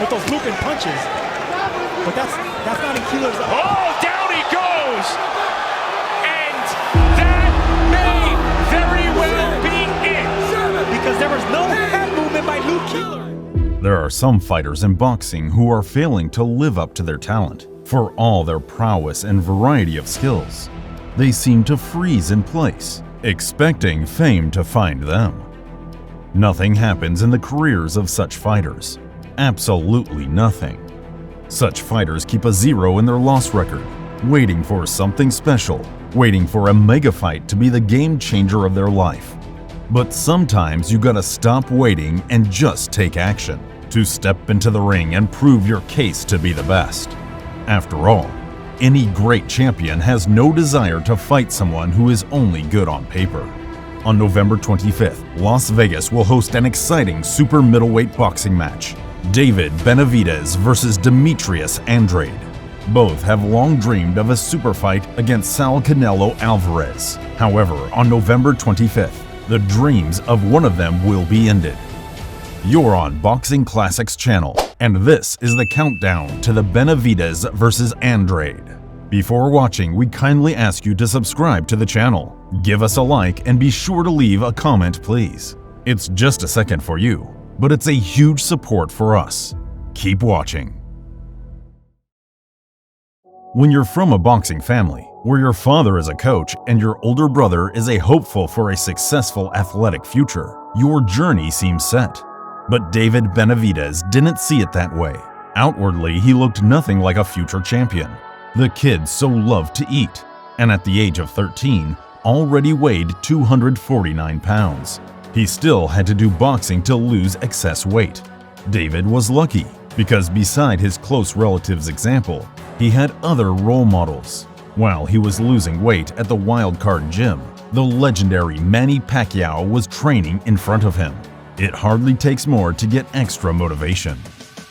with those looping punches. But that's not in Keeler's. Oh, down he goes! And that may very well be it. Because there was no head movement by Luke Keeler. There are some fighters in boxing who are failing to live up to their talent. For all their prowess and variety of skills, they seem to freeze in place, expecting fame to find them. Nothing happens in the careers of such fighters. Absolutely nothing. Such fighters keep a 0 in their loss record, waiting for something special, waiting for a mega fight to be the game changer of their life. But sometimes you gotta stop waiting and just take action, to step into the ring and prove your case to be the best. After all, any great champion has no desire to fight someone who is only good on paper. On November 25th, Las Vegas will host an exciting super middleweight boxing match. David Benavidez versus Demetrius Andrade. Both have long dreamed of a super fight against Saul Canelo Alvarez. However, on November 25th, the dreams of one of them will be ended. You're on Boxing Classics channel, and this is the countdown to the Benavidez versus Andrade. Before watching, we kindly ask you to subscribe to the channel, give us a like, and be sure to leave a comment, please. It's just a second for you, but it's a huge support for us. Keep watching. When you're from a boxing family, where your father is a coach and your older brother is a hopeful for a successful athletic future, your journey seems set. But David Benavidez didn't see it that way. Outwardly, he looked nothing like a future champion. The kid so loved to eat, and at the age of 13, already weighed 249 pounds. He still had to do boxing to lose excess weight. David was lucky, because beside his close relative's example, he had other role models. While he was losing weight at the Wildcard Gym, the legendary Manny Pacquiao was training in front of him. It hardly takes more to get extra motivation.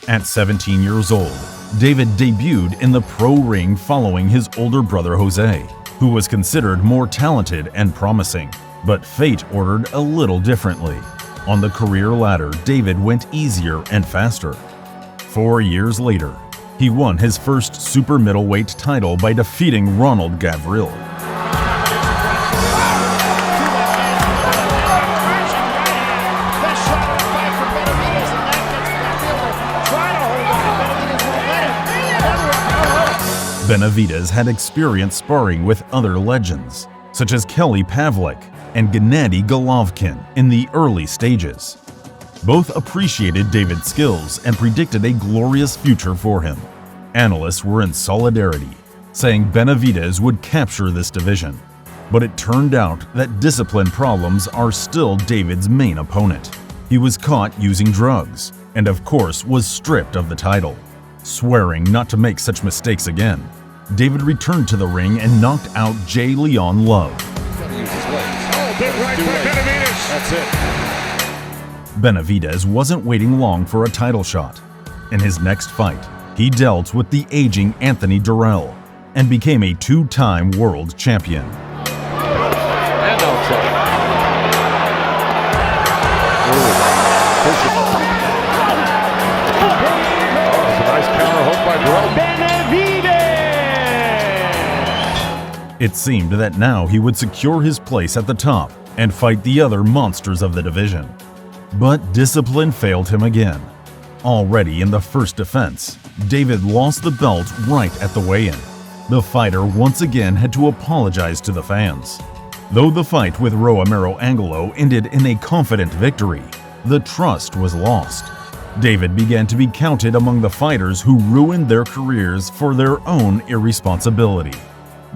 At 17 years old, David debuted in the pro ring following his older brother Jose, who was considered more talented and promising. But fate ordered a little differently. On the career ladder, David went easier and faster. 4 years later, he won his first super middleweight title by defeating Ronald Gavril. Benavidez had experience sparring with other legends, such as Kelly Pavlik and Gennady Golovkin in the early stages. Both appreciated David's skills and predicted a glorious future for him. Analysts were in solidarity, saying Benavidez would capture this division. But it turned out that discipline problems are still David's main opponent. He was caught using drugs, and of course was stripped of the title. Swearing not to make such mistakes again, David returned to the ring and knocked out J. Leon Love. Oh, big right by Benavidez. That's it. Benavidez wasn't waiting long for a title shot. In his next fight, he dealt with the aging Anthony Derail and became a two-time world champion. And outside. That's a nice counter hook by Derail. It seemed that now he would secure his place at the top and fight the other monsters of the division. But discipline failed him again. Already in the first defense, David lost the belt right at the weigh-in. The fighter once again had to apologize to the fans. Though the fight with Romero Angelo ended in a confident victory, the trust was lost. David began to be counted among the fighters who ruined their careers for their own irresponsibility.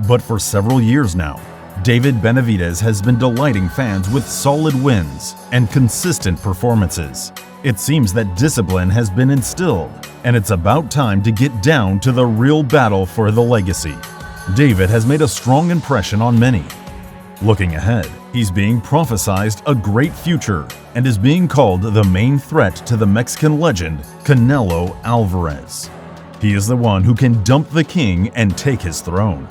But for several years now, David Benavidez has been delighting fans with solid wins and consistent performances. It seems that discipline has been instilled, and it's about time to get down to the real battle for the legacy. David has made a strong impression on many. Looking ahead, he's being prophesized a great future and is being called the main threat to the Mexican legend Canelo Alvarez. He is the one who can dump the king and take his throne.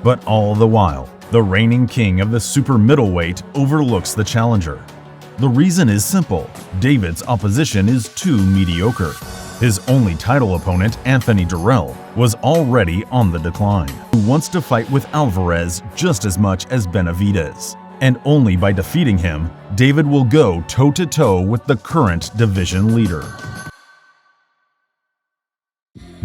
But all the while, the reigning king of the super middleweight overlooks the challenger. The reason is simple: David's opposition is too mediocre. His only title opponent, Anthony Derail, was already on the decline, who wants to fight with Alvarez just as much as Benavidez. And only by defeating him, David will go toe-to-toe with the current division leader.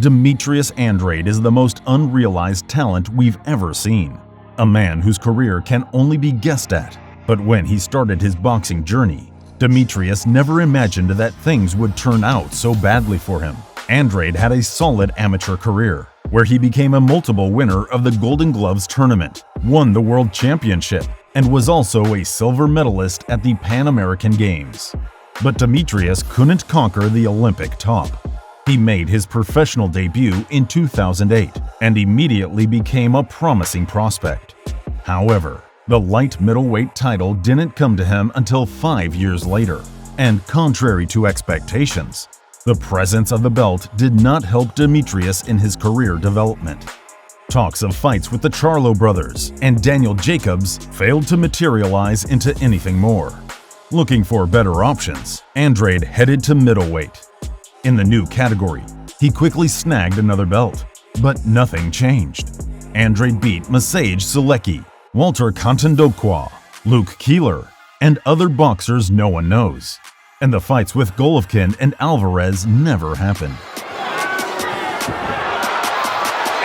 Demetrius Andrade is the most unrealized talent we've ever seen. A man whose career can only be guessed at. But when he started his boxing journey, Demetrius never imagined that things would turn out so badly for him. Andrade had a solid amateur career, where he became a multiple winner of the Golden Gloves tournament, won the World Championship, and was also a silver medalist at the Pan American Games. But Demetrius couldn't conquer the Olympic top. He made his professional debut in 2008 and immediately became a promising prospect. However, the light middleweight title didn't come to him until 5 years later, and contrary to expectations, the presence of the belt did not help Demetrius in his career development. Talks of fights with the Charlo brothers and Daniel Jacobs failed to materialize into anything more. Looking for better options, Andrade headed to middleweight. In the new category, he quickly snagged another belt, but nothing changed. Andrade beat Masage Selecki, Walter Contandokwa, Luke Keeler, and other boxers no one knows. And the fights with Golovkin and Alvarez never happened. And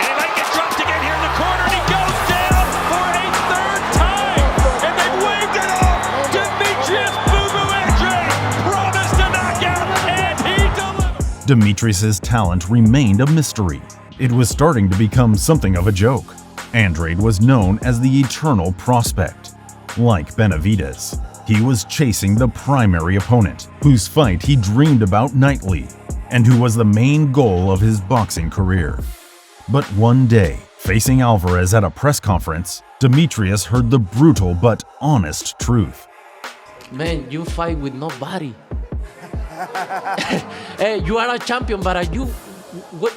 he might get dropped again here in the corner, and he goes down for a third time. And they waved it off. Demetrius "Boo-Boo" Andrade promised a knockout, and he delivered. Demetrius's talent remained a mystery. It was starting to become something of a joke. Andrade was known as the eternal prospect. Like Benavidez, he was chasing the primary opponent, whose fight he dreamed about nightly, and who was the main goal of his boxing career. But one day, facing Alvarez at a press conference, Demetrius heard the brutal but honest truth. Man, you fight with nobody. Hey, you are a champion, but are you... What?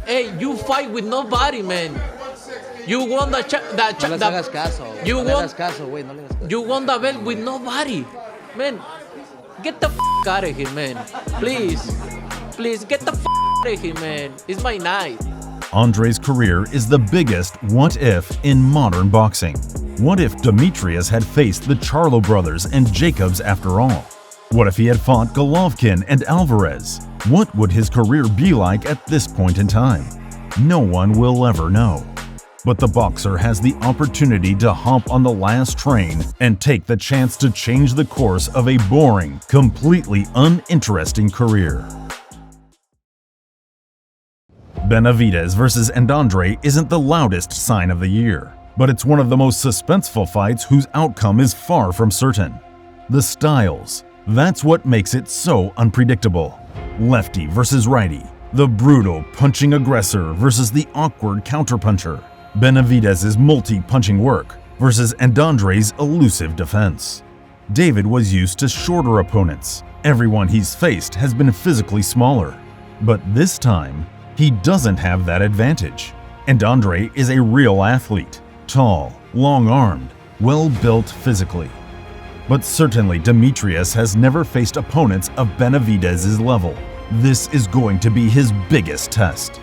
Hey, you fight with nobody, man. You won the No les hagas caso. You No le won. hagas caso, güey. No le hagas caso. You won the belt with nobody, man. Get the out of here, man. Please get the out of here, man. It's my night. Andrade's career is the biggest what if in modern boxing. What if Demetrius had faced the Charlo brothers and Jacobs after all? What if he had fought Golovkin and Alvarez? What would his career be like at this point in time? No one will ever know. But the boxer has the opportunity to hop on the last train and take the chance to change the course of a boring, completely uninteresting career. Benavidez vs. Andrade isn't the loudest sign of the year, but it's one of the most suspenseful fights whose outcome is far from certain. The styles, that's what makes it so unpredictable. Lefty versus righty, the brutal punching aggressor versus the awkward counterpuncher. Benavidez's multi-punching work versus Andrade's elusive defense. David was used to shorter opponents. Everyone he's faced has been physically smaller. But this time, he doesn't have that advantage. Andrade is a real athlete, tall, long-armed, well-built physically. But certainly Demetrius has never faced opponents of Benavidez's level. This is going to be his biggest test.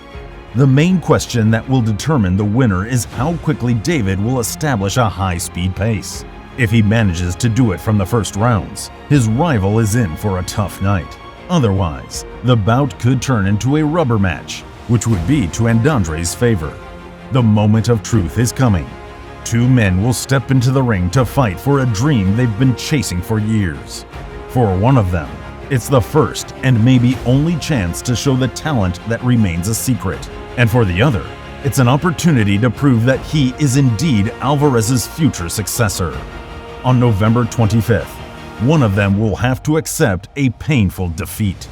The main question that will determine the winner is how quickly David will establish a high-speed pace. If he manages to do it from the first rounds, his rival is in for a tough night. Otherwise, the bout could turn into a rubber match, which would be to Andrade's favor. The moment of truth is coming. Two men will step into the ring to fight for a dream they've been chasing for years. For one of them, it's the first and maybe only chance to show the talent that remains a secret. And for the other, it's an opportunity to prove that he is indeed Alvarez's future successor. On November 25th, one of them will have to accept a painful defeat.